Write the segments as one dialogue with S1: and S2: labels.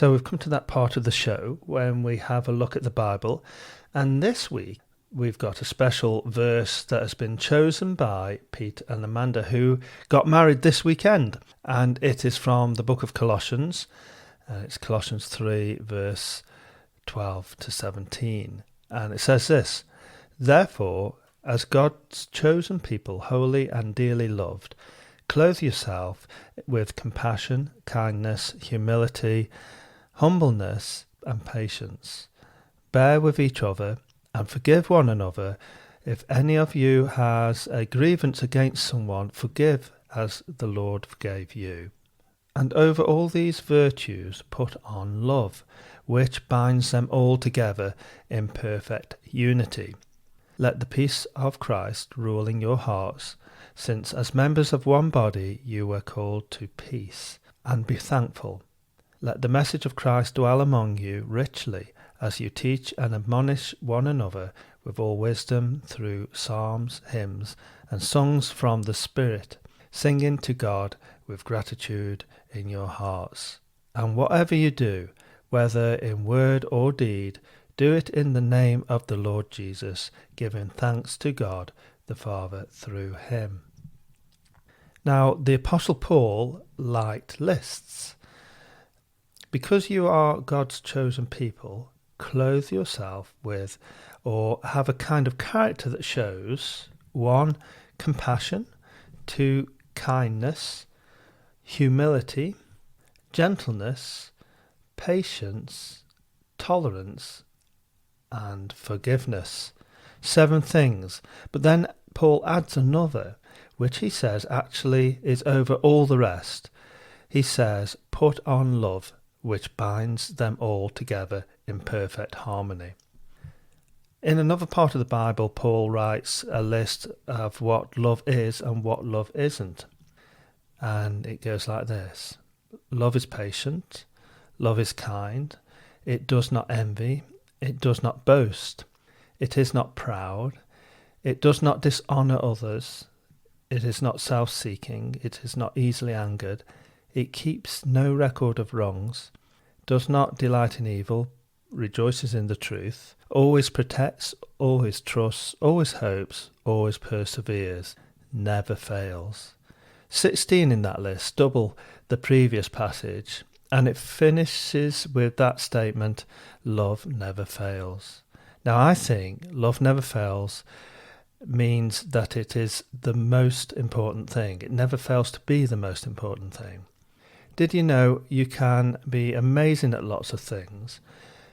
S1: So we've come to that part of the show when we have a look at the Bible, and this week we've got a special verse that has been chosen by Pete and Amanda, who got married this weekend, and it is from the book of Colossians. It's Colossians 3 verse 12 to 17, and it says this: "Therefore, as God's chosen people, holy and dearly loved, clothe yourself with compassion, kindness, humility, humbleness, and patience. Bear with each other and forgive one another. If any of you has a grievance against someone, forgive as the Lord forgave you. And over all these virtues put on love, which binds them all together in perfect unity. Let the peace of Christ rule in your hearts, since as members of one body you were called to peace, and be thankful. Let the message of Christ dwell among you richly, as you teach and admonish one another with all wisdom through psalms, hymns, and songs from the Spirit, singing to God with gratitude in your hearts. And whatever you do, whether in word or deed, do it in the name of the Lord Jesus, giving thanks to God the Father through him." Now, the Apostle Paul liked lists. Because you are God's chosen people, clothe yourself with, or have a kind of character that shows, 1, compassion, 2, kindness, humility, gentleness, patience, tolerance, and forgiveness. 7 things. But then Paul adds another, which he says actually is over all the rest. He says, put on love, which binds them all together in perfect harmony. In another part of the Bible, Paul writes a list of what love is and what love isn't. And it goes like this: love is patient, love is kind, it does not envy, it does not boast, it is not proud, it does not dishonour others, it is not self-seeking, it is not easily angered, it keeps no record of wrongs, does not delight in evil, rejoices in the truth, always protects, always trusts, always hopes, always perseveres, never fails." 16 in that list, double the previous passage, and it finishes with that statement, love never fails. Now, I think love never fails means that it is the most important thing. It never fails to be the most important thing. Did you know you can be amazing at lots of things?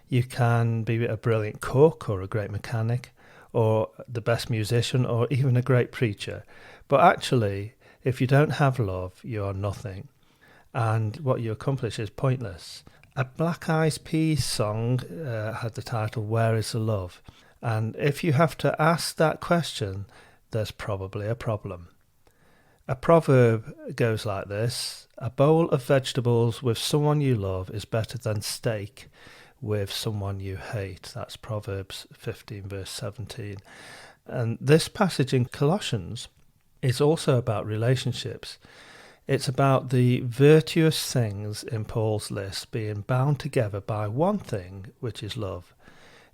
S1: You can be a brilliant cook or a great mechanic or the best musician or even a great preacher. But actually, if you don't have love, you are nothing. And what you accomplish is pointless. A Black Eyed Peas song had the title, "Where is the Love?" And if you have to ask that question, there's probably a problem. A proverb goes like this: a bowl of vegetables with someone you love is better than steak with someone you hate. That's Proverbs 15 verse 17. And this passage in Colossians is also about relationships. It's about the virtuous things in Paul's list being bound together by one thing, which is love.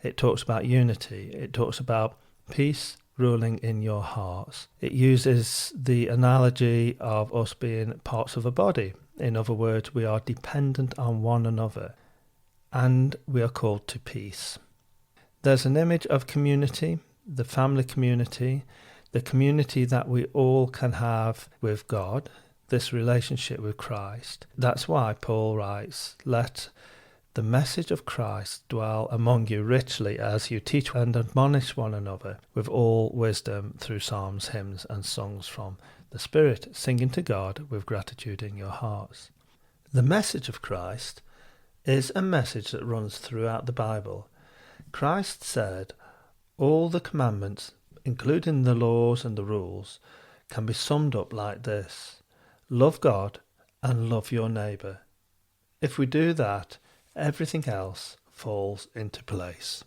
S1: It talks about unity. It talks about peace ruling in your hearts. It uses the analogy of us being parts of a body. In other words, we are dependent on one another, and we are called to peace. There's an image of community, the family community, the community that we all can have with God, this relationship with Christ. That's why Paul writes, let the message of Christ dwell among you richly as you teach and admonish one another with all wisdom through psalms, hymns, and songs from the Spirit, singing to God with gratitude in your hearts. The message of Christ is a message that runs throughout the Bible. Christ said, all the commandments, including the laws and the rules, can be summed up like this: love God and love your neighbour. If we do that, everything else falls into place.